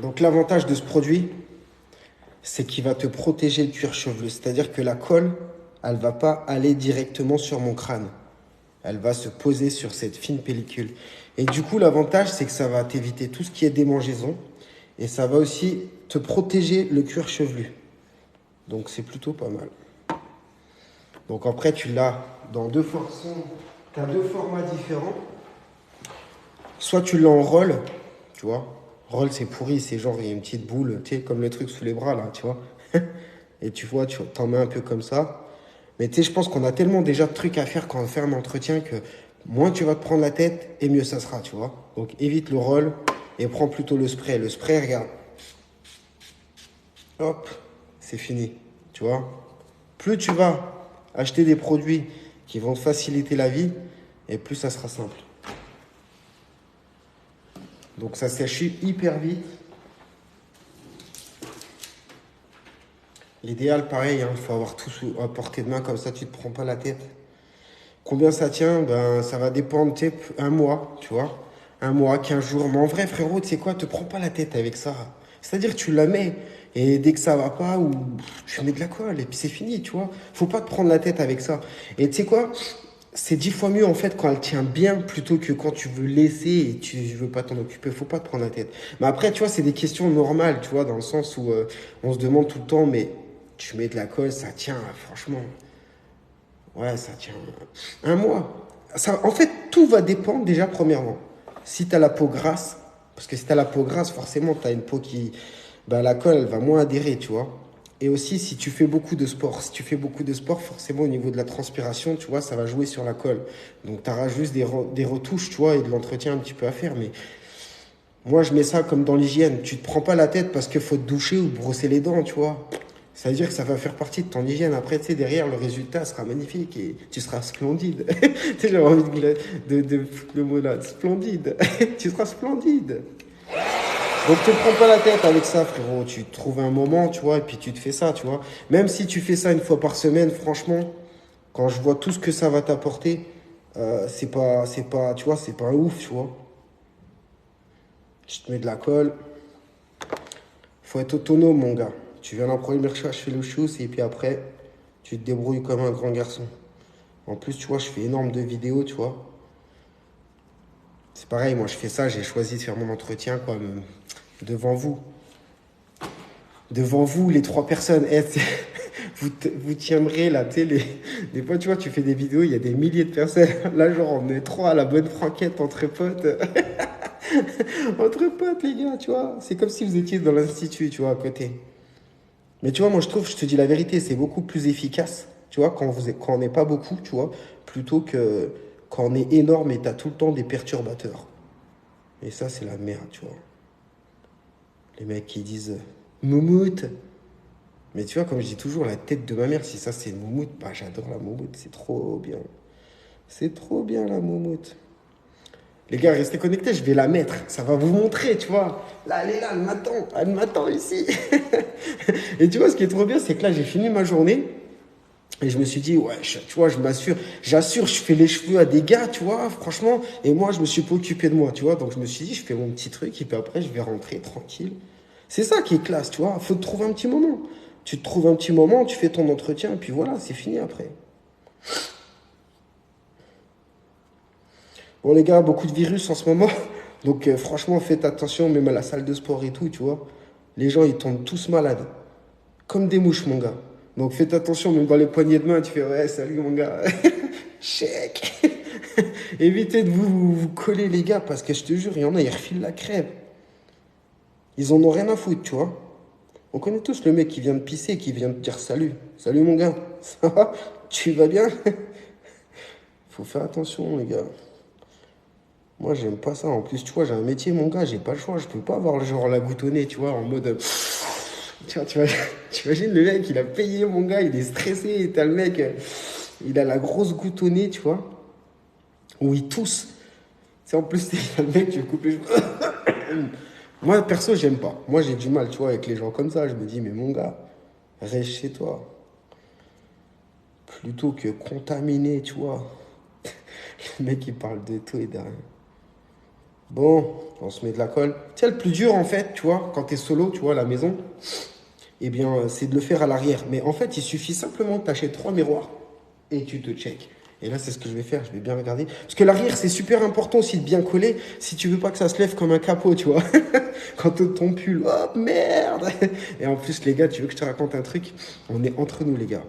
Donc l'avantage de ce produit, c'est qu'il va te protéger le cuir chevelu. C'est-à-dire que la colle, elle va pas aller directement sur mon crâne. Elle va se poser sur cette fine pellicule. Et du coup, l'avantage, c'est que ça va t'éviter tout ce qui est démangeaison. Et ça va aussi te protéger le cuir chevelu. Donc c'est plutôt pas mal. Donc après, tu l'as dans deux façons. Tu as deux formats différents. Soit tu l'as en roll, tu vois. Roll, c'est pourri, c'est genre, il y a une petite boule, tu sais, comme le truc sous les bras, là, tu vois. Et tu vois, tu t'en mets un peu comme ça. Mais tu sais, je pense qu'on a tellement déjà de trucs à faire quand on fait un entretien que moins tu vas te prendre la tête et mieux ça sera, tu vois. Donc évite le roll et prends plutôt le spray. Le spray, regarde. Hop, c'est fini, tu vois. Plus tu vas acheter des produits qui vont te faciliter la vie, et plus ça sera simple. Donc ça sèche hyper vite. L'idéal, pareil, il faut avoir tout à portée de main, comme ça tu ne te prends pas la tête. Combien ça tient? Ben, ça va dépendre, tu sais, un mois, tu vois. Un mois, 15 jours. Mais en vrai, frérot, tu sais quoi, te prends pas la tête avec ça. C'est-à-dire, tu la mets, et dès que ça va pas, ou tu mets de la colle, et puis c'est fini, tu vois. Faut pas te prendre la tête avec ça. Et tu sais quoi? C'est 10 fois mieux en fait quand elle tient bien plutôt que quand tu veux laisser et tu veux pas t'en occuper. Faut pas te prendre la tête. Mais après, tu vois, c'est des questions normales, tu vois, dans le sens où on se demande tout le temps, mais tu mets de la colle, ça tient, franchement. Ouais, ça tient un mois. Ça, en fait, tout va dépendre déjà, premièrement. Si tu as la peau grasse, parce que si tu as la peau grasse, forcément, tu as une peau qui. Ben, la colle, elle va moins adhérer, tu vois. Et aussi, si tu fais beaucoup de sport, si tu fais beaucoup de sport, forcément, au niveau de la transpiration, tu vois, ça va jouer sur la colle. Donc, tu auras juste des retouches, tu vois, et de l'entretien un petit peu à faire. Mais moi, je mets ça comme dans l'hygiène. Tu te prends pas la tête parce qu'il faut te doucher ou brosser les dents, tu vois. Ça veut dire que ça va faire partie de ton hygiène. Après, tu sais, derrière, le résultat sera magnifique et tu seras splendide. Tu sais, j'avais envie de foutre le mot là, splendide. Tu seras splendide. Donc, te prends pas la tête avec ça, frérot. Tu trouves un moment, tu vois, et puis tu te fais ça, tu vois. Même si tu fais ça une fois par semaine, franchement, quand je vois tout ce que ça va t'apporter, tu vois, c'est pas un ouf, tu vois. Je te mets de la colle. Faut être autonome, mon gars. Tu viens la première fois, je fais le chousse et puis après, tu te débrouilles comme un grand garçon. En plus, tu vois, je fais énorme de vidéos, tu vois. C'est pareil, moi je fais ça, j'ai choisi de faire mon entretien quoi, devant vous. Devant vous, les trois personnes. Vous tiendrez là, tu sais, des fois, tu vois, tu fais des vidéos, il y a des milliers de personnes. Là, genre, on est trois à la bonne franquette entre potes. Entre potes, les gars, tu vois. C'est comme si vous étiez dans l'institut, tu vois, à côté. Mais tu vois, moi je trouve, je te dis la vérité, c'est beaucoup plus efficace, tu vois, quand on n'est pas beaucoup, tu vois, plutôt que quand on est énorme et t'as tout le temps des perturbateurs. Et ça, c'est la merde, tu vois. Les mecs qui disent moumoute. Mais tu vois, comme je dis toujours, la tête de ma mère, si ça c'est une moumoute, bah j'adore la moumoute, c'est trop bien. C'est trop bien la moumoute. Les gars, restez connectés, je vais la mettre. Ça va vous montrer, tu vois. Là, elle est là, elle m'attend ici. Et tu vois, ce qui est trop bien, c'est que là, j'ai fini ma journée. Et je me suis dit, ouais, tu vois, je m'assure, j'assure, je fais les cheveux à des gars, tu vois, franchement. Et moi, je me suis pas occupé de moi, tu vois. Donc, je me suis dit, je fais mon petit truc, et puis après, je vais rentrer tranquille. C'est ça qui est classe, tu vois. Faut te trouver un petit moment. Tu te trouves un petit moment, tu fais ton entretien, et puis voilà, c'est fini après. Bon, les gars, beaucoup de virus en ce moment. Donc, franchement, faites attention, même à la salle de sport et tout, tu vois. Les gens, ils tombent tous malades. Comme des mouches, mon gars. Donc, faites attention, même dans les poignées de main, tu fais, ouais, salut, mon gars. Chèque. Évitez de vous coller, les gars, parce que je te jure, il y en a, ils refilent la crève. Ils en ont rien à foutre, tu vois. On connaît tous le mec qui vient de pisser et qui vient de dire salut. Salut, mon gars. Ça va? Tu vas bien? Faut faire attention, les gars. Moi, j'aime pas ça. En plus, tu vois, j'ai un métier, mon gars, j'ai pas le choix. Je peux pas avoir le genre la goutte au nez, tu vois, en mode. Tu vois, tu imagines le mec, il a payé, mon gars, il est stressé. Et t'as le mec, il a la grosse goutte au nez, tu vois, où il tousse. C'est en plus, t'as le mec, tu veux couper les cheveux. Moi, perso, j'aime pas. Moi, j'ai du mal, tu vois, avec les gens comme ça. Je me dis, mais mon gars, reste chez toi. Plutôt que contaminer, tu vois. Le mec, il parle de tout et de rien. Bon, on se met de la colle. Tu sais, le plus dur, en fait, tu vois, quand tu es solo, tu vois, à la maison, eh bien, c'est de le faire à l'arrière. Mais en fait, il suffit simplement de t'acheter 3 miroirs et tu te check. Et là, c'est ce que je vais faire. Je vais bien regarder. Parce que l'arrière, c'est super important aussi de bien coller si tu veux pas que ça se lève comme un capot, tu vois. Quand ton pull, oh merde! Et en plus, les gars, tu veux que je te raconte un truc? On est entre nous, les gars.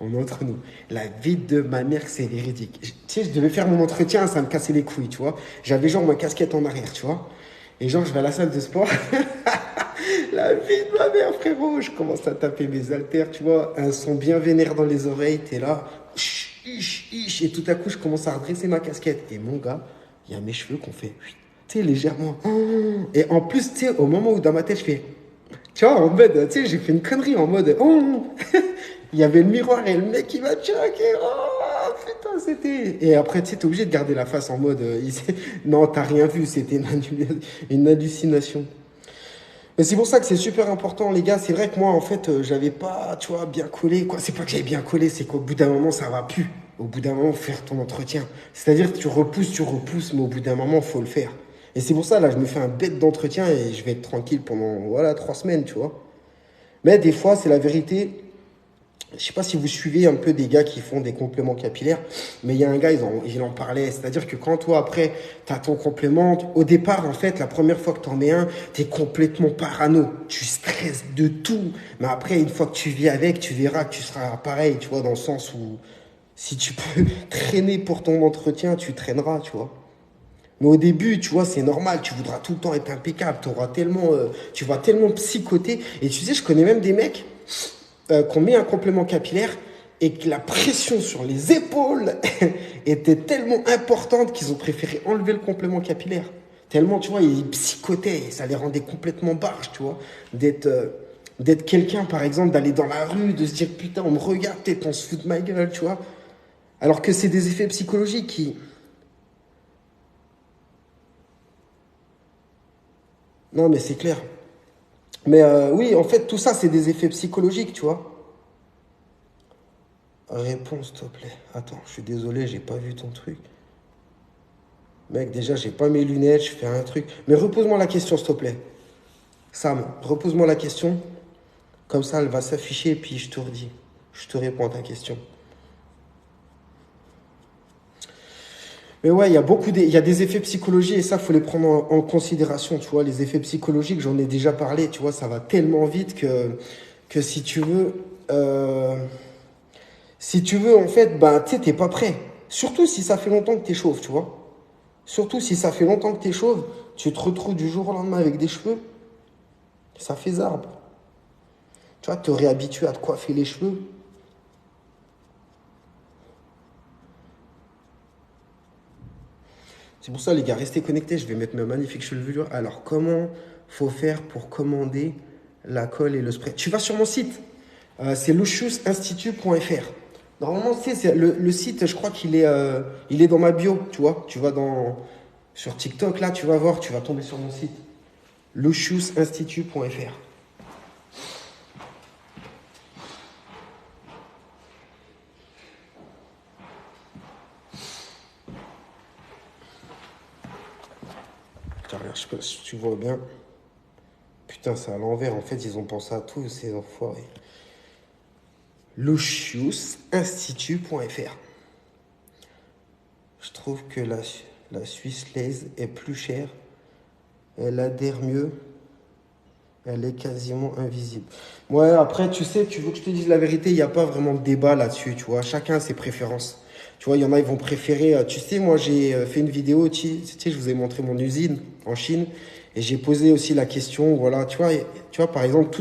On est entre nous. La vie de ma mère, c'est véridique. Tu sais, je devais faire mon entretien, ça me cassait les couilles, tu vois. J'avais genre ma casquette en arrière, tu vois. Et genre, je vais à la salle de sport. La vie de ma mère, frérot. Je commence à taper mes haltères, tu vois. Un son bien vénère dans les oreilles. T'es là. Et tout à coup, je commence à redresser ma casquette. Et mon gars, il y a mes cheveux qu'on fait, tu sais, légèrement. Et en plus, tu sais, au moment où dans ma tête, je fais, tu vois, en mode, tu sais, j'ai fait une connerie en mode, il y avait le miroir et le mec qui m'a choqué. Oh putain, c'était. Et après, tu sais, t'es obligé de garder la face en mode, non, t'as rien vu, c'était une hallucination. Mais c'est pour ça que c'est super important, les gars. C'est vrai que moi, en fait, j'avais pas, tu vois, bien collé. Quoi, c'est pas que j'avais bien collé, c'est qu'au bout d'un moment, ça va plus. Au bout d'un moment, faire ton entretien. C'est-à-dire que tu repousses, mais au bout d'un moment, faut le faire. Et c'est pour ça, là, je me fais un bête d'entretien et je vais être tranquille pendant, voilà, 3 semaines, tu vois. Mais des fois, c'est la vérité. Je sais pas si vous suivez un peu des gars qui font des compléments capillaires, mais il y a un gars, il en parlait. C'est-à-dire que quand toi, après, tu as ton complément, au départ, en fait, la première fois que tu en mets un, tu es complètement parano. Tu stresses de tout. Mais après, une fois que tu vis avec, tu verras que tu seras pareil, tu vois, dans le sens où si tu peux traîner pour ton entretien, tu traîneras, tu vois. Mais au début, tu vois, c'est normal, tu voudras tout le temps être impeccable, tu vas tellement psychoter. Et tu sais, je connais même des mecs qu'on met un complément capillaire et que la pression sur les épaules était tellement importante qu'ils ont préféré enlever le complément capillaire. Tellement, tu vois, ils psychotaient, et ça les rendait complètement barges, tu vois, d'être quelqu'un, par exemple, d'aller dans la rue, de se dire, putain, on me regarde, peut-être on se fout de ma gueule, tu vois. Alors que c'est des effets psychologiques qui... Non, mais c'est clair. Mais oui, en fait, tout ça, c'est des effets psychologiques, tu vois. Réponds, s'il te plaît. Attends, je suis désolé, j'ai pas vu ton truc. Mec, déjà, j'ai pas mes lunettes, je fais un truc. Mais repose-moi la question, s'il te plaît. Sam, repose-moi la question. Comme ça, elle va s'afficher et puis je te redis. Je te réponds à ta question. Mais ouais, il y a des effets psychologiques et ça, faut les prendre en considération, tu vois. Les effets psychologiques, j'en ai déjà parlé, tu vois, ça va tellement vite que si tu veux, en fait, ben, tu sais, t'es pas prêt. Surtout si ça fait longtemps que t'es chauve, tu vois. Surtout si ça fait longtemps que t'es chauve, tu te retrouves du jour au lendemain avec des cheveux, ça fait zarbe. Tu vois, t'aurais habitué à te coiffer les cheveux. C'est pour ça, les gars, restez connectés. Je vais mettre ma magnifique chevelure. Alors, comment faut faire pour commander la colle et le spray? Tu vas sur mon site. C'est lusciusinstitut.fr. Normalement, tu sais, le site, je crois il est dans ma bio, tu vois. Sur TikTok, là, tu vas voir, tu vas tomber sur mon site. lusciusinstitut.fr. Tiens, regarde, je sais pas si tu vois bien. Putain, c'est à l'envers. En fait, ils ont pensé à tout, ces enfoirés. Luciusinstitut.fr. Je trouve que la Swiss Lace est plus chère. Elle adhère mieux. Elle est quasiment invisible. Ouais, après, tu sais, tu veux que je te dise la vérité, il n'y a pas vraiment de débat là-dessus, tu vois. Chacun a ses préférences. Tu vois, il y en a, ils vont préférer. Tu sais, moi, j'ai fait une vidéo, tu sais, je vous ai montré mon usine en Chine. Et j'ai posé aussi la question, voilà, tu vois par exemple,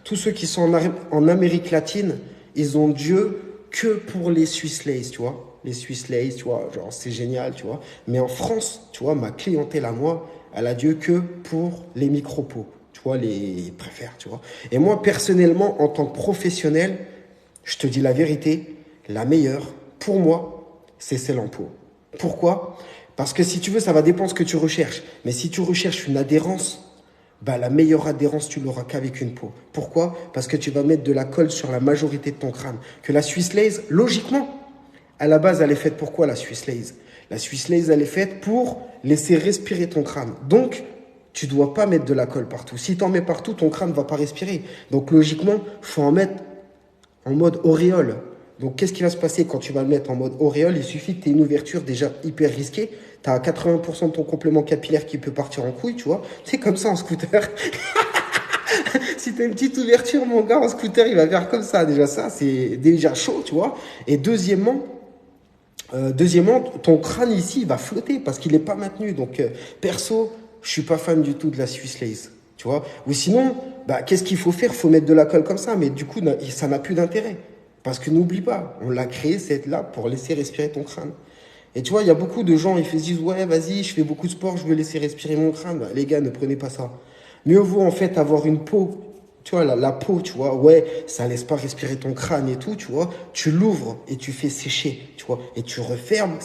tous ceux qui sont en Amérique latine, ils ont Dieu que pour les Swiss Lace, tu vois. Les Swiss Lace, tu vois, genre, c'est génial, tu vois. Mais en France, tu vois, ma clientèle à moi, elle a Dieu que pour les micro-pots. Tu vois, les préfèrent, tu vois. Et moi, personnellement, en tant que professionnel, je te dis la vérité, la meilleure, pour moi, c'est celle en pot. Pourquoi? Parce que si tu veux, ça va dépendre de ce que tu recherches. Mais si tu recherches une adhérence, bah, la meilleure adhérence, tu l'auras qu'avec une peau. Pourquoi? Parce que tu vas mettre de la colle sur la majorité de ton crâne. Que la Swiss Lace, logiquement, à la base, elle est faite pour quoi, la Swiss Lace? La Swiss Lace, elle est faite pour laisser respirer ton crâne. Donc, tu ne dois pas mettre de la colle partout. Si tu en mets partout, ton crâne ne va pas respirer. Donc, logiquement, il faut en mettre en mode auréole. Donc, qu'est-ce qui va se passer quand tu vas le mettre en mode auréole? Il suffit que tu aies une ouverture déjà hyper risquée. Tu as 80% de ton complément capillaire qui peut partir en couille, tu vois. C'est comme ça en scooter. Si tu as une petite ouverture, mon gars, en scooter, il va faire comme ça. Déjà, ça, c'est déjà chaud, tu vois. Et deuxièmement, ton crâne ici, il va flotter parce qu'il n'est pas maintenu. Donc, perso, je suis pas fan du tout de la Swiss Lace, tu vois. Ou sinon, bah, qu'est-ce qu'il faut faire? Il faut mettre de la colle comme ça. Mais du coup, ça n'a plus d'intérêt. Parce que n'oublie pas, on l'a créé, c'est là pour laisser respirer ton crâne. Et tu vois, il y a beaucoup de gens, ils se disent, ouais, vas-y, je fais beaucoup de sport, je veux laisser respirer mon crâne. Bah, les gars, ne prenez pas ça. Mieux vaut en fait avoir une peau, tu vois, la peau, tu vois, ouais, ça laisse pas respirer ton crâne et tout, tu vois. Tu l'ouvres et tu fais sécher, tu vois, et tu refermes.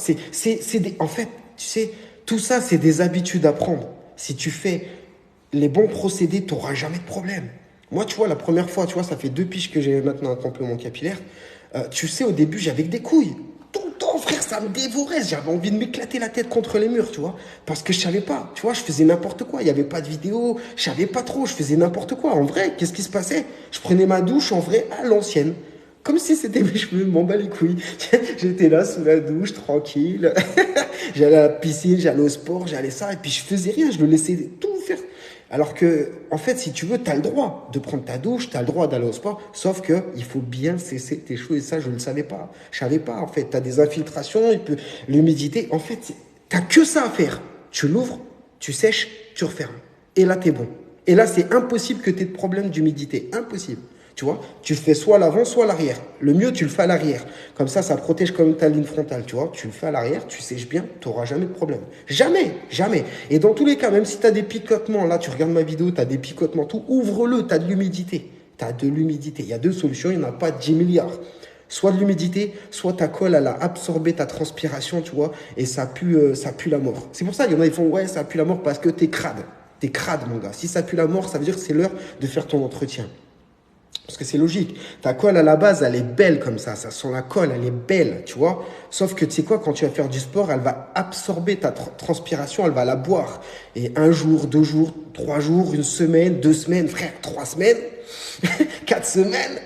En fait, tu sais, tout ça, c'est des habitudes à prendre. Si tu fais les bons procédés, tu n'auras jamais de problème. Moi, tu vois, la première fois, tu vois, ça fait 2 piges que j'ai maintenant un complément capillaire. Tu sais, au début, j'avais que des couilles. Tout le temps, frère, ça me dévorait. J'avais envie de m'éclater la tête contre les murs, tu vois. Parce que je savais pas, tu vois, je faisais n'importe quoi. Il n'y avait pas de vidéo, je savais pas trop, je faisais n'importe quoi. En vrai, qu'est-ce qui se passait? Je prenais ma douche, en vrai, à l'ancienne. Comme si c'était mes cheveux, m'en bats les couilles. J'étais là sous la douche, tranquille. J'allais à la piscine, j'allais au sport, j'allais ça, et puis je faisais rien, je le laissais tout faire. Alors que, en fait, si tu veux, tu as le droit de prendre ta douche, tu as le droit d'aller au sport, sauf que il faut bien cesser tes cheveux, et ça, je ne le savais pas. Je savais pas, en fait. Tu as des infiltrations, l'humidité. En fait, tu n'as que ça à faire. Tu l'ouvres, tu sèches, tu refermes. Et là, tu es bon. Et là, c'est impossible que tu aies de problème d'humidité. Impossible. Tu vois, tu fais soit l'avant, soit l'arrière. Le mieux, tu le fais à l'arrière. Comme ça protège comme ta ligne frontale, tu vois. Tu le fais à l'arrière, tu sèches bien, tu n'auras jamais de problème. Jamais, jamais. Et dans tous les cas, même si tu as des picotements, là, tu regardes ma vidéo, tu as des picotements, tout, ouvre-le, tu as de l'humidité. Tu as de l'humidité. Il y a deux solutions, il n'y en a pas 10 milliards. Soit de l'humidité, soit ta colle, elle a absorbé ta transpiration, tu vois, et ça pue la mort. C'est pour ça, il y en a, ils font, ouais, ça pue la mort parce que t'es crade. T'es crade, mon gars. Si ça pue la mort, ça veut dire que c'est l'heure de faire ton entretien. Parce que c'est logique. Ta colle, à la base, elle est belle comme ça. Ça sent la colle, elle est belle, tu vois. Sauf que, tu sais quoi, quand tu vas faire du sport, elle va absorber ta transpiration, elle va la boire. Et 1 jour, 2 jours, 3 jours, 1 semaine, 2 semaines, frère, 3 semaines, 4 semaines.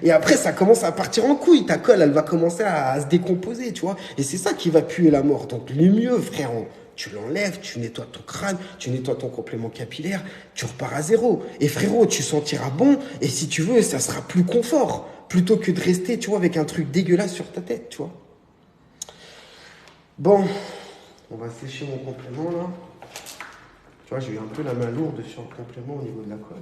Et après, ça commence à partir en couille. Ta colle, elle va commencer à se décomposer, tu vois. Et c'est ça qui va puer la mort. Donc, le mieux, frère, tu l'enlèves, tu nettoies ton crâne, tu nettoies ton complément capillaire, tu repars à zéro. Et frérot, tu sentiras bon, et si tu veux, ça sera plus confort, plutôt que de rester, tu vois, avec un truc dégueulasse sur ta tête, tu vois. Bon, on va sécher mon complément, là. Tu vois, j'ai eu un peu la main lourde sur le complément au niveau de la colle.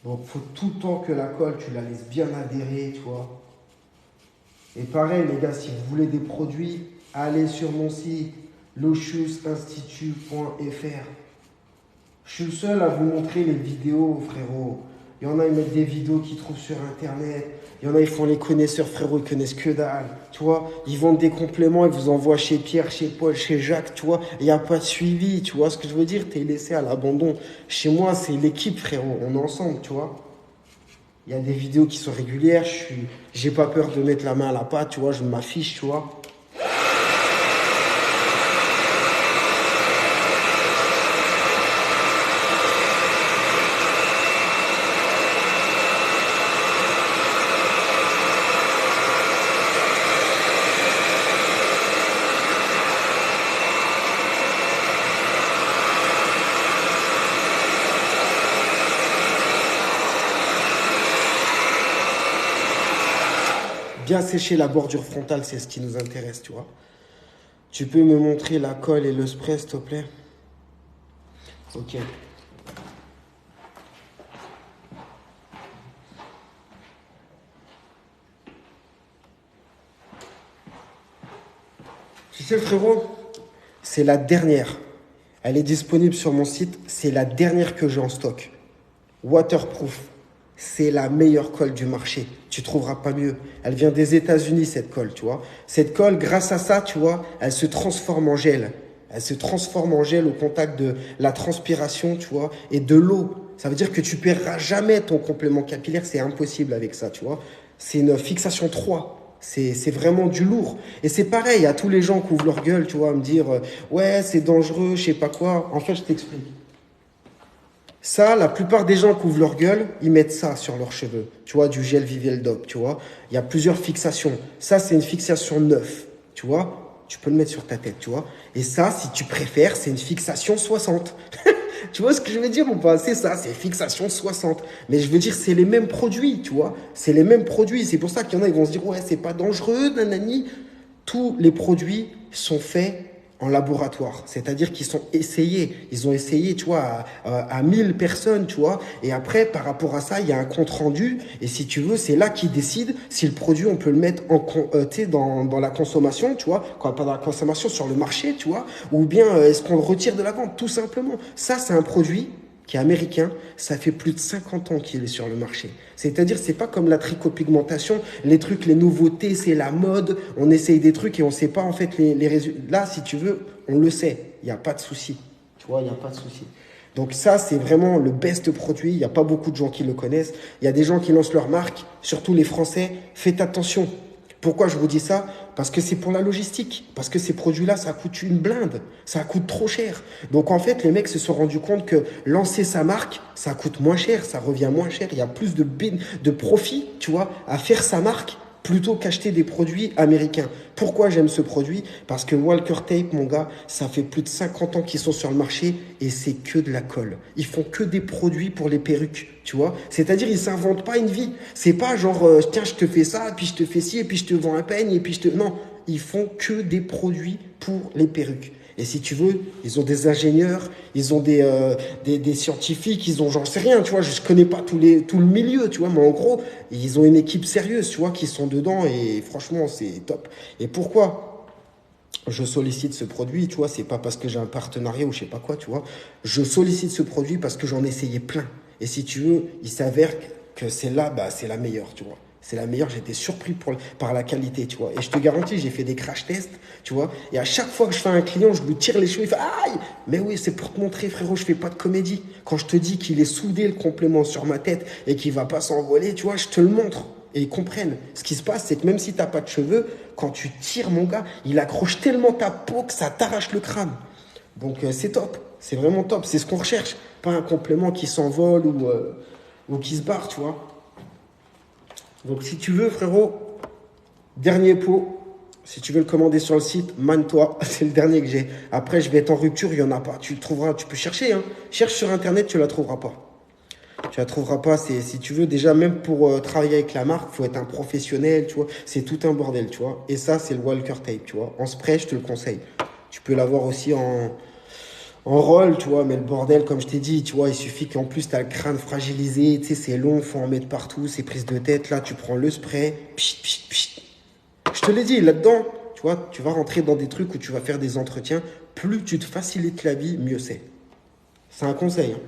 Donc, faut tout le temps que la colle, tu la laisses bien adhérer, tu vois. Et pareil, les gars, si vous voulez des produits, allez sur mon site lochusinstitut.fr. Je suis le seul à vous montrer les vidéos, frérot. Il y en a, ils mettent des vidéos qu'ils trouvent sur Internet. Il y en a, ils font les connaisseurs, frérot, ils connaissent que dalle. Tu vois, ils vendent des compléments, ils vous envoient chez Pierre, chez Paul, chez Jacques, tu vois. Il n'y a pas de suivi, tu vois ce que je veux dire? T'es laissé à l'abandon. Chez moi, c'est l'équipe, frérot. On est ensemble, tu vois. Il y a des vidéos qui sont régulières. J'ai pas peur de mettre la main à la pâte, tu vois. Je m'affiche, tu vois. Bien sécher la bordure frontale, c'est ce qui nous intéresse, tu vois. Tu peux me montrer la colle et le spray, s'il te plaît? Ok. Tu sais, frérot, C'est la dernière. Elle est disponible sur mon site. C'est la dernière que j'ai en stock. Waterproof. C'est la meilleure colle du marché. Tu trouveras pas mieux. Elle vient des États-Unis, cette colle, tu vois. Cette colle, grâce à ça, tu vois, elle se transforme en gel. Elle se transforme en gel au contact de la transpiration, tu vois, et de l'eau. Ça veut dire que tu perdras jamais ton complément capillaire. C'est impossible avec ça, tu vois. C'est une fixation 3. C'est vraiment du lourd. Et c'est pareil à tous les gens qui ouvrent leur gueule, tu vois, à me dire ouais, c'est dangereux, je sais pas quoi. En fait, je t'explique. Ça, la plupart des gens qui ouvrent leur gueule, ils mettent ça sur leurs cheveux. Tu vois, du gel Vivel Dop, tu vois. Il y a plusieurs fixations. Ça, c'est une fixation 9, tu vois. Tu peux le mettre sur ta tête, tu vois. Et ça, si tu préfères, c'est une fixation 60. Tu vois ce que je veux dire ou pas? C'est ça, c'est fixation 60. Mais je veux dire, c'est les mêmes produits, tu vois. C'est les mêmes produits. C'est pour ça qu'il y en a, ils vont se dire, ouais, c'est pas dangereux, nanani. Tous les produits sont faits en laboratoire. C'est-à-dire qu'ils sont essayés. Ils ont essayé, tu vois, à 1000 personnes, tu vois. Et après, par rapport à ça, il y a un compte rendu. Et si tu veux, c'est là qu'ils décident si le produit, on peut le mettre dans la consommation, tu vois. Pas dans la consommation, sur le marché, tu vois. Ou bien est-ce qu'on le retire de la vente, tout simplement. Ça, c'est un produit qui est américain, ça fait plus de 50 ans qu'il est sur le marché. C'est-à-dire, c'est pas comme la tricopigmentation, les trucs, les nouveautés, c'est la mode, on essaye des trucs et on sait pas en fait les résultats. Là, si tu veux, on le sait, il n'y a pas de souci. Tu vois, il n'y a pas de souci. Donc ça, c'est vraiment le best produit, il n'y a pas beaucoup de gens qui le connaissent. Il y a des gens qui lancent leur marque, surtout les Français, faites attention. Pourquoi je vous dis ça? Parce que c'est pour la logistique. Parce que ces produits-là, ça coûte une blinde. Ça coûte trop cher. Donc en fait, les mecs se sont rendus compte que lancer sa marque, ça coûte moins cher, ça revient moins cher. Il y a plus de profit, tu vois, à faire sa marque plutôt qu'acheter des produits américains. Pourquoi j'aime ce produit? Parce que Walker Tape, mon gars, ça fait plus de 50 ans qu'ils sont sur le marché et c'est que de la colle. Ils font que des produits pour les perruques, tu vois. C'est-à-dire, ils s'inventent pas une vie. C'est pas genre, tiens, je te fais ça, puis je te fais ci, et puis je te vends un peigne, et puis je te... Non, ils font que des produits pour les perruques. Et si tu veux, ils ont des ingénieurs, ils ont des scientifiques, ils ont, j'en sais rien, tu vois, je connais pas tout le milieu, tu vois, mais en gros, ils ont une équipe sérieuse, tu vois, qui sont dedans et franchement, c'est top. Et pourquoi je sollicite ce produit, tu vois, c'est pas parce que j'ai un partenariat ou je sais pas quoi, tu vois. Je sollicite ce produit parce que j'en ai essayé plein. Et si tu veux, il s'avère que c'est là, bah, c'est la meilleure, tu vois. C'est la meilleure, j'étais surpris par la qualité, tu vois. Et je te garantis, j'ai fait des crash tests, tu vois. Et à chaque fois que je fais un client, je lui tire les cheveux, il fait aïe! Mais oui, c'est pour te montrer, frérot, je fais pas de comédie. Quand je te dis qu'il est soudé le complément sur ma tête et qu'il va pas s'envoler, tu vois, je te le montre. Et ils comprennent. Ce qui se passe, c'est que même si t'as pas de cheveux, quand tu tires, mon gars, il accroche tellement ta peau que ça t'arrache le crâne. Donc c'est top, c'est vraiment top, c'est ce qu'on recherche. Pas un complément qui s'envole ou qui se barre, tu vois. Donc si tu veux, frérot, dernier pot, si tu veux le commander sur le site, mane-toi, c'est le dernier que j'ai. Après, je vais être en rupture, il n'y en a pas. Tu le trouveras, tu peux chercher, hein. Cherche sur Internet, tu ne la trouveras pas. Tu la trouveras pas, si tu veux, déjà, même pour travailler avec la marque, il faut être un professionnel, tu vois. C'est tout un bordel, tu vois. Et ça, c'est le Walker Tape, tu vois. En spray, je te le conseille. Tu peux l'avoir aussi en roll, tu vois, mais le bordel, comme je t'ai dit, tu vois, il suffit qu'en plus, tu as le crâne fragilisé, tu sais, c'est long, faut en mettre partout, c'est prise de tête, là, tu prends le spray, pchit, pchit, pchit. Je te l'ai dit, là-dedans, tu vois, tu vas rentrer dans des trucs où tu vas faire des entretiens, plus tu te facilites la vie, mieux c'est. C'est un conseil, hein.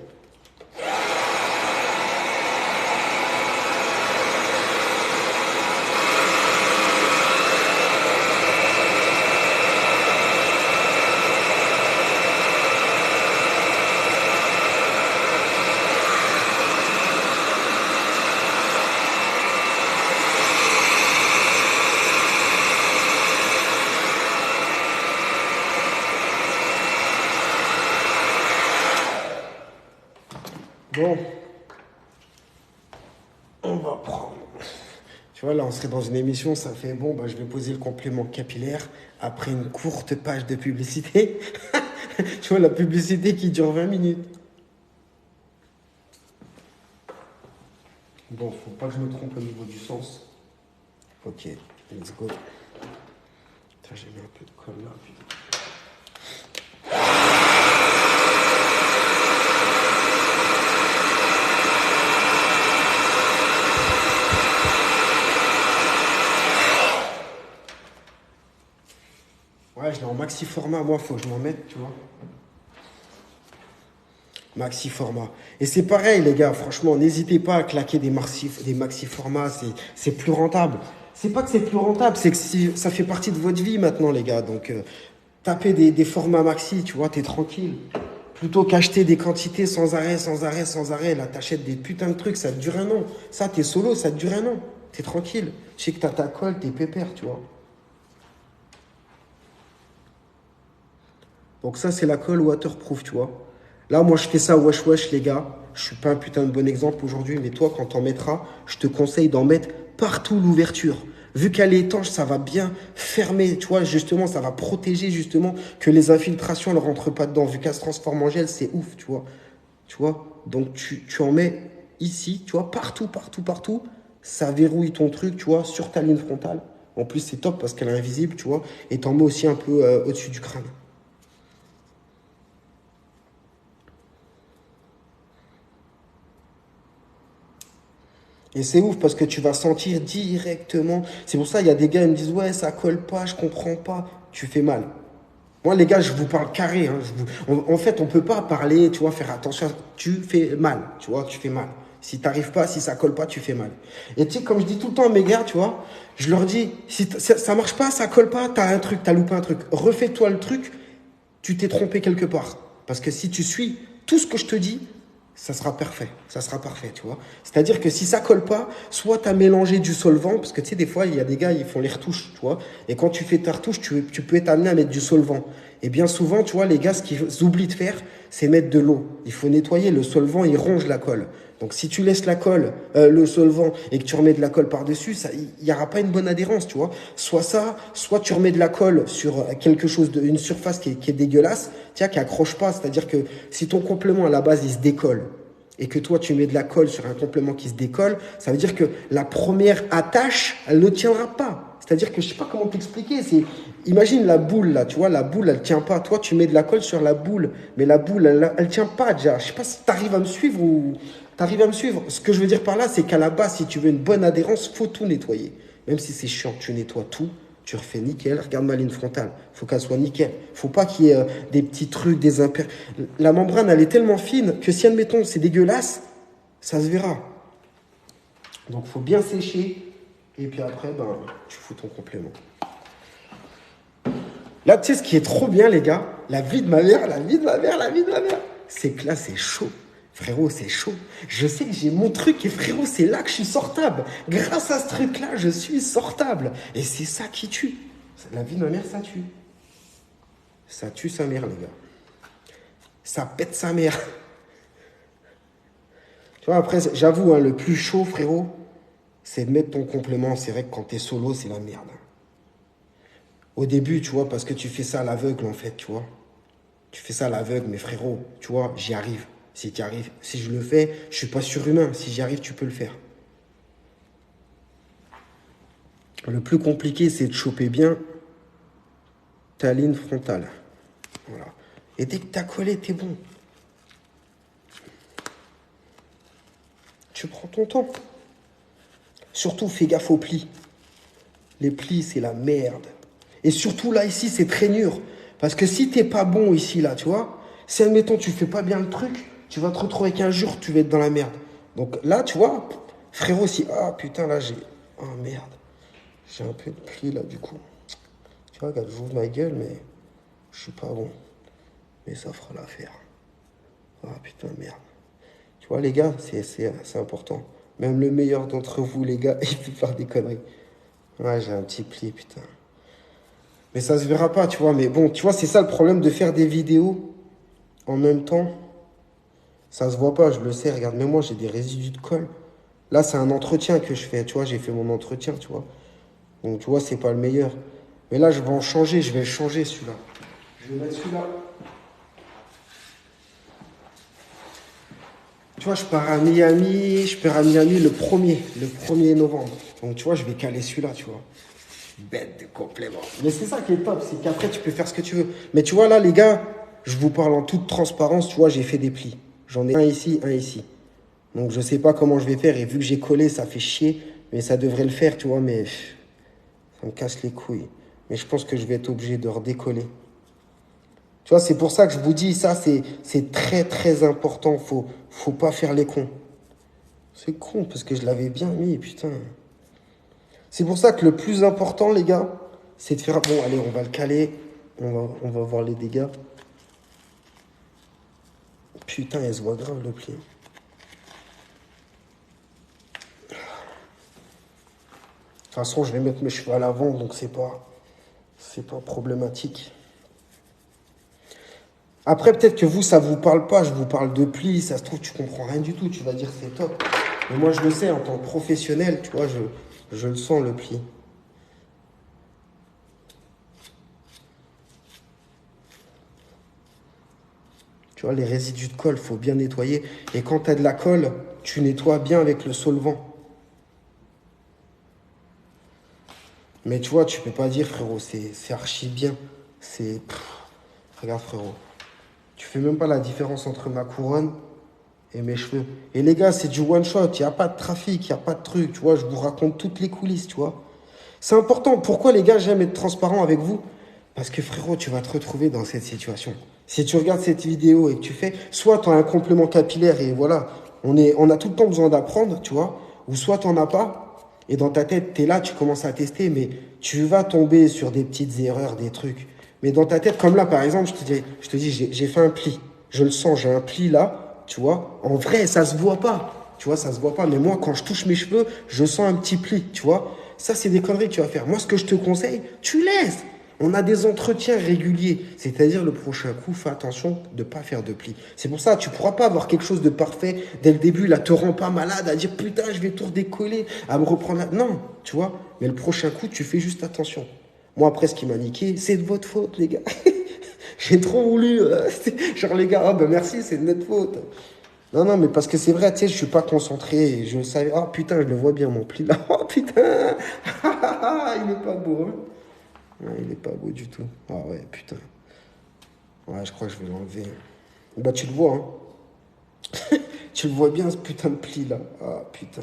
Bon, on va prendre. Tu vois, là, on serait dans une émission, ça fait bon, bah, je vais poser le complément capillaire après une courte page de publicité. Tu vois, la publicité qui dure 20 minutes. Bon, faut pas que je me trompe au niveau du sens. Ok, let's go. Putain, j'ai mis un peu de colle là, putain. Ouais, je l'ai en maxi format. Moi, il faut que je m'en mette, tu vois. Maxi format. Et c'est pareil, les gars, franchement, n'hésitez pas à claquer des maxi formats, c'est plus rentable. C'est pas que c'est plus rentable, c'est que ça fait partie de votre vie maintenant, les gars. Donc, tapez des formats maxi, tu vois, t'es tranquille. Plutôt qu'acheter des quantités sans arrêt, sans arrêt, sans arrêt. Là, t'achètes des putains de trucs, ça te dure un an. Ça, t'es solo, ça te dure un an. T'es tranquille. Je sais que t'as ta colle, t'es pépère, tu vois. Donc ça, c'est la colle waterproof, tu vois. Là, moi, je fais ça wesh wesh, les gars. Je suis pas un putain de bon exemple aujourd'hui, mais toi, quand t'en mettras, je te conseille d'en mettre partout l'ouverture. Vu qu'elle est étanche, ça va bien fermer, tu vois, justement, ça va protéger, justement, que les infiltrations ne rentrent pas dedans. Vu qu'elle se transforme en gel, c'est ouf, tu vois. Tu vois. Donc, tu en mets ici, tu vois, partout, partout, partout. Ça verrouille ton truc, tu vois, sur ta ligne frontale. En plus, c'est top parce qu'elle est invisible, tu vois. Et t'en mets aussi un peu au-dessus du crâne. Et c'est ouf parce que tu vas sentir directement. C'est pour ça, il y a des gars qui me disent, ouais, ça colle pas, je comprends pas. Tu fais mal. Moi, les gars, je vous parle carré. Hein. En fait, on peut pas parler, tu vois, faire attention. Tu fais mal, tu vois, tu fais mal. Si t'arrives pas, si ça colle pas, tu fais mal. Et tu sais, comme je dis tout le temps à mes gars, tu vois, je leur dis, si ça marche pas, ça colle pas, t'as un truc, t'as loupé un truc. Refais-toi le truc, tu t'es trompé quelque part. Parce que si tu suis tout ce que je te dis, ça sera parfait, tu vois. C'est-à-dire que si ça colle pas, soit tu as mélangé du solvant, parce que tu sais, des fois, il y a des gars, ils font les retouches, tu vois. Et quand tu fais ta retouche, tu peux être amené à mettre du solvant. Et bien souvent, tu vois, les gars, ce qu'ils oublient de faire, c'est mettre de l'eau. Il faut nettoyer, le solvant, il ronge la colle. Donc si tu laisses la colle, le solvant, et que tu remets de la colle par-dessus, il n'y aura pas une bonne adhérence, tu vois. Soit ça, soit tu remets de la colle sur quelque chose, une surface qui est dégueulasse, tiens, qui accroche pas. C'est-à-dire que si ton complément à la base, il se décolle, et que toi, tu mets de la colle sur un complément qui se décolle, ça veut dire que la première attache, elle ne tiendra pas. C'est-à-dire que je sais pas comment t'expliquer. Imagine la boule là, tu vois, la boule, elle tient pas. Toi, tu mets de la colle sur la boule, mais la boule, elle tient pas déjà. Je sais pas si tu arrives à me suivre ou t'arrives à me suivre. Ce que je veux dire par là, c'est qu'à la base, si tu veux une bonne adhérence, faut tout nettoyer. Même si c'est chiant, tu nettoies tout. Tu refais nickel, regarde ma ligne frontale. Faut qu'elle soit nickel. Faut pas qu'il y ait des petits trucs, des impairs. La membrane, elle est tellement fine que si, admettons, c'est dégueulasse, ça se verra. Donc, faut bien sécher. Et puis après, ben, tu fous ton complément. Là, tu sais ce qui est trop bien, les gars? La vie de ma mère, la vie de ma mère, la vie de ma mère. C'est que là, c'est chaud. Frérot, c'est chaud. Je sais que j'ai mon truc et frérot, c'est là que je suis sortable. Grâce à ce truc-là, je suis sortable. Et c'est ça qui tue. La vie de ma mère, ça tue. Ça tue sa mère, les gars. Ça pète sa mère. Tu vois, après, j'avoue, hein, le plus chaud, frérot, c'est de mettre ton complément. C'est vrai que quand t'es solo, c'est la merde. Au début, tu vois, parce que tu fais ça à l'aveugle, en fait, tu vois. Tu fais ça à l'aveugle, mais frérot, tu vois, j'y arrive. Si tu arrives, si je le fais, je suis pas surhumain. Si j'y arrive, tu peux le faire. Le plus compliqué, c'est de choper bien ta ligne frontale. Voilà. Et dès que tu as collé, t'es bon. Tu prends ton temps. Surtout, fais gaffe aux plis. Les plis, c'est la merde. Et surtout, là, ici, c'est très dur. Parce que si t'es pas bon ici, là, tu vois, si, admettons, tu fais pas bien le truc, tu vas te retrouver qu'un jour, tu vas être dans la merde. Donc là, tu vois, frérot, si... Ah, putain, là, j'ai... Oh, merde. J'ai un peu de plis, là, du coup. Tu vois, regarde, j'ouvre ma gueule, mais je suis pas bon. Mais ça fera l'affaire. Ah, putain, merde. Tu vois, les gars, c'est important. Même le meilleur d'entre vous, les gars, il peut faire des conneries. Ouais, j'ai un petit pli, putain. Mais ça se verra pas, tu vois. Mais bon, tu vois, c'est ça le problème de faire des vidéos en même temps. Ça se voit pas, je le sais. Regarde, même moi, j'ai des résidus de colle. Là, c'est un entretien que je fais, tu vois. J'ai fait mon entretien, tu vois. Donc, tu vois, c'est pas le meilleur. Mais là, je vais en changer. Je vais le changer, celui-là. Je vais mettre celui-là. Tu vois, je pars à Miami. Je pars à Miami le 1er novembre. Donc, tu vois, je vais caler celui-là, tu vois. Bête de complément. Mais c'est ça qui est top, c'est qu'après, tu peux faire ce que tu veux. Mais tu vois, là, les gars, je vous parle en toute transparence, tu vois, j'ai fait des plis. J'en ai un ici, un ici. Donc, je sais pas comment je vais faire. Et vu que j'ai collé, ça fait chier. Mais ça devrait le faire, tu vois, mais ça me casse les couilles. Mais je pense que je vais être obligé de redécoller. Tu vois, c'est pour ça que je vous dis, ça, c'est très, très important. Faut pas faire les cons. C'est con, parce que je l'avais bien mis, putain. C'est pour ça que le plus important, les gars, c'est de faire... Bon, allez, on va le caler. On va voir les dégâts. Putain, elle se voit grave, le pli. De toute façon, je vais mettre mes cheveux à l'avant, donc c'est pas problématique. Après, peut-être que vous, ça vous parle pas. Je vous parle de plis. Ça se trouve, tu comprends rien du tout. Tu vas dire c'est top. Mais moi, je le sais, en tant que professionnel, tu vois, je le sens, le pli. Tu vois, les résidus de colle, faut bien nettoyer. Et quand tu as de la colle, tu nettoies bien avec le solvant. Mais tu vois, tu peux pas dire, frérot, c'est archi bien. C'est... Regarde, frérot. Tu fais même pas la différence entre ma couronne et mes cheveux. Et les gars, c'est du one shot. Il n'y a pas de trafic, il n'y a pas de truc. Tu vois, je vous raconte toutes les coulisses, tu vois. C'est important. Pourquoi, les gars, j'aime être transparent avec vous? Parce que, frérot, tu vas te retrouver dans cette situation. Si tu regardes cette vidéo et que tu fais, soit tu as un complément capillaire et voilà, on a tout le temps besoin d'apprendre, tu vois, ou soit tu n'en as pas. Et dans ta tête, tu es là, tu commences à tester, mais tu vas tomber sur des petites erreurs, des trucs. Mais dans ta tête, comme là, par exemple, je te dis, j'ai fait un pli. Je le sens, j'ai un pli là, tu vois. En vrai, ça se voit pas. Tu vois, ça se voit pas. Mais moi, quand je touche mes cheveux, je sens un petit pli, tu vois. Ça, c'est des conneries que tu vas faire. Moi, ce que je te conseille, tu laisses. On a des entretiens réguliers. C'est-à-dire, le prochain coup, fais attention de ne pas faire de plis. C'est pour ça, tu ne pourras pas avoir quelque chose de parfait dès le début. Là, te rends pas malade à dire putain, je vais tout redécoller, à me reprendre là. Non, tu vois. Mais le prochain coup, tu fais juste attention. Moi, après, ce qui m'a niqué, c'est de votre faute, les gars. J'ai trop voulu. Genre, les gars, oh, ben merci, c'est de notre faute. Non, non, mais parce que c'est vrai, tu sais, je suis pas concentré. Et je savais, oh putain, je le vois bien, mon pli là. Oh putain, il est pas beau, hein. Ouais, il est pas beau du tout. Ah ouais, putain. Ouais, je crois que je vais l'enlever. Bah, tu le vois, hein. Tu le vois bien, ce putain de pli là. Ah putain.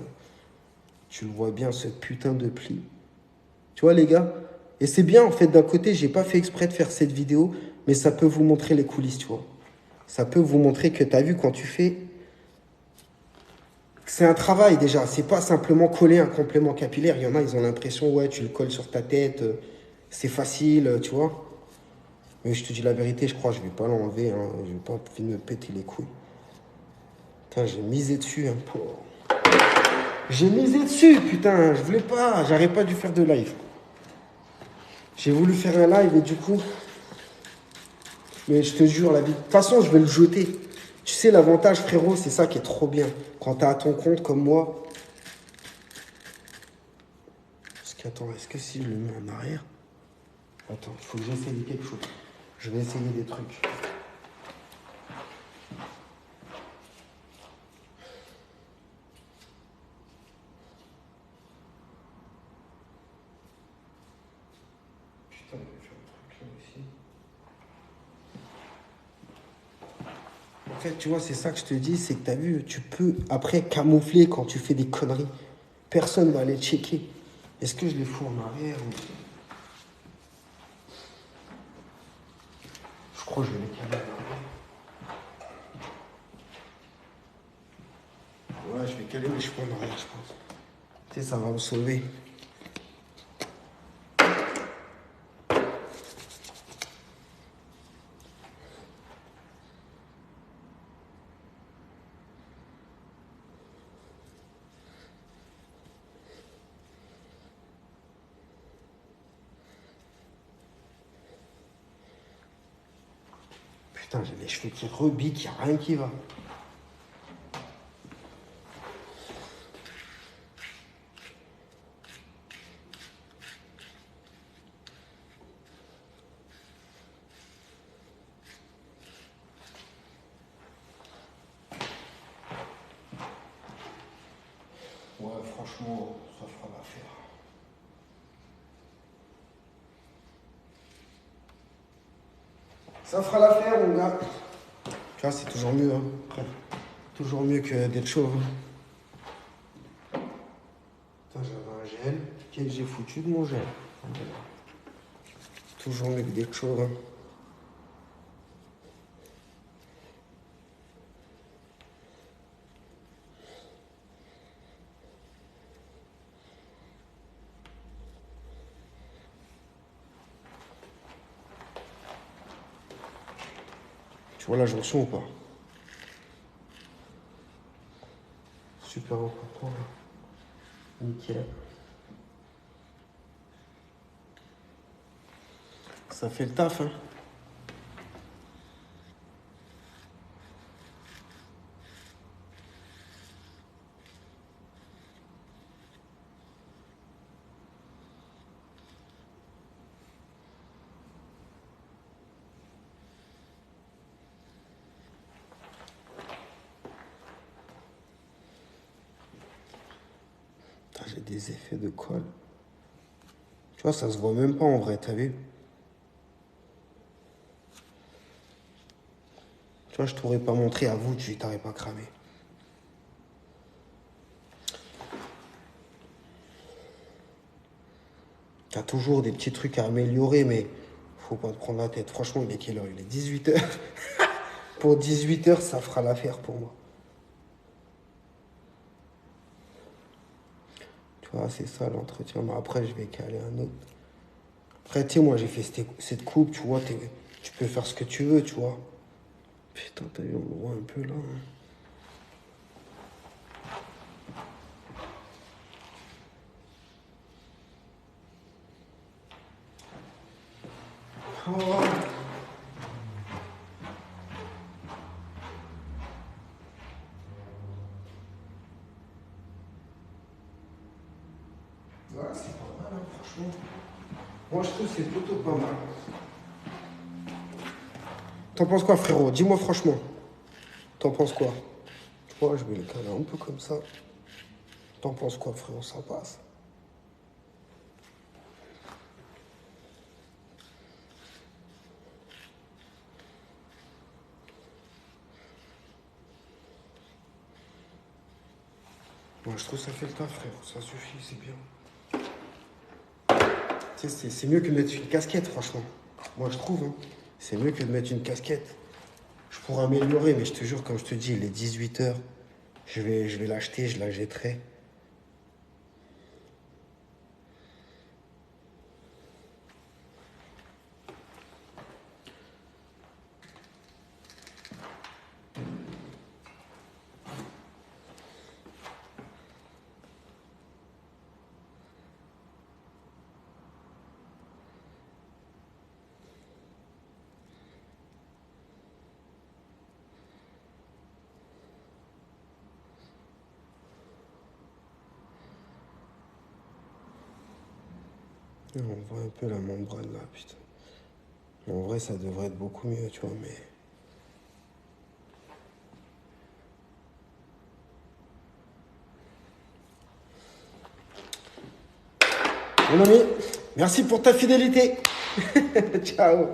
Tu le vois bien, ce putain de pli. Tu vois, les gars? Et c'est bien, en fait, d'un côté, j'ai pas fait exprès de faire cette vidéo, mais ça peut vous montrer les coulisses, tu vois. Ça peut vous montrer que t'as vu quand tu fais. C'est un travail déjà. C'est pas simplement coller un complément capillaire. Il y en a, ils ont l'impression, ouais, tu le colles sur ta tête, c'est facile, tu vois. Mais je te dis la vérité, je crois que je vais pas l'enlever, hein. Je vais pas envie de me péter les couilles. Putain, j'ai misé dessus, hein. J'ai misé dessus, putain. Je voulais pas, j'aurais pas dû faire de live. J'ai voulu faire un live et du coup, mais je te jure, la vie. De toute façon, je vais le jeter. Tu sais, l'avantage, frérot, c'est ça qui est trop bien. Quand t'es à ton compte comme moi. Parce qu'attends, est-ce que si je le mets en arrière. Attends, il faut que j'essaye quelque chose. Je vais essayer des trucs. Putain, je vais faire un truc là aussi. En fait, tu vois, c'est ça que je te dis, c'est que t'as vu, tu peux après camoufler quand tu fais des conneries. Personne va aller checker. Est-ce que je les fous en arrière ou... Je crois que je vais les caler en arrière. Ouais, je vais caler mes cheveux en arrière, je pense. Tu sais, ça va me sauver. Putain, j'ai les cheveux qui rebiquent, il n'y a rien qui va. Ouais, franchement, ça fera l'affaire. Ça fera l'affaire, mon gars. Tu vois, c'est toujours mieux, hein. Après, toujours mieux que d'être chauve, hein. Putain, j'avais un gel. Quel j'ai foutu de mon gel. Toujours mieux que d'être chauve, hein. Tu vois la jonction ou pas? Super important là. Nickel. Ça fait le taf, hein. Putain, j'ai des effets de colle. Tu vois, ça se voit même pas en vrai, t'as vu? Tu vois, je t'aurais pas montré à vous, tu t'aurais pas cramé. T'as toujours des petits trucs à améliorer, mais faut pas te prendre la tête. Franchement, il est quelle heure? Il est 18h. Pour 18h, ça fera l'affaire pour moi. Tu vois, c'est ça l'entretien. Mais après, je vais caler un autre. Après, tu sais, moi, j'ai fait cette coupe, tu vois, tu peux faire ce que tu veux, tu vois. Putain, t'as vu, on le voit un peu là, hein. Oh. Ouais, c'est pas mal, hein, franchement. Moi, je trouve que c'est plutôt pas mal. T'en penses quoi, frérot? Dis-moi franchement. T'en penses quoi? Tu vois, je vais le caler un peu comme ça. T'en penses quoi, frérot? Ça passe? Moi, je trouve que ça fait le taf, frérot. Ça suffit, c'est bien. Tu sais, c'est mieux que de mettre une casquette, franchement. Moi, je trouve, hein. C'est mieux que de mettre une casquette. Je pourrais améliorer, mais je te jure, comme je te dis, il est 18h. Je vais l'acheter, je la jetterai. On voit un peu la membrane là, putain. En vrai, ça devrait être beaucoup mieux, tu vois, mais... Mon ami, merci pour ta fidélité. Ciao.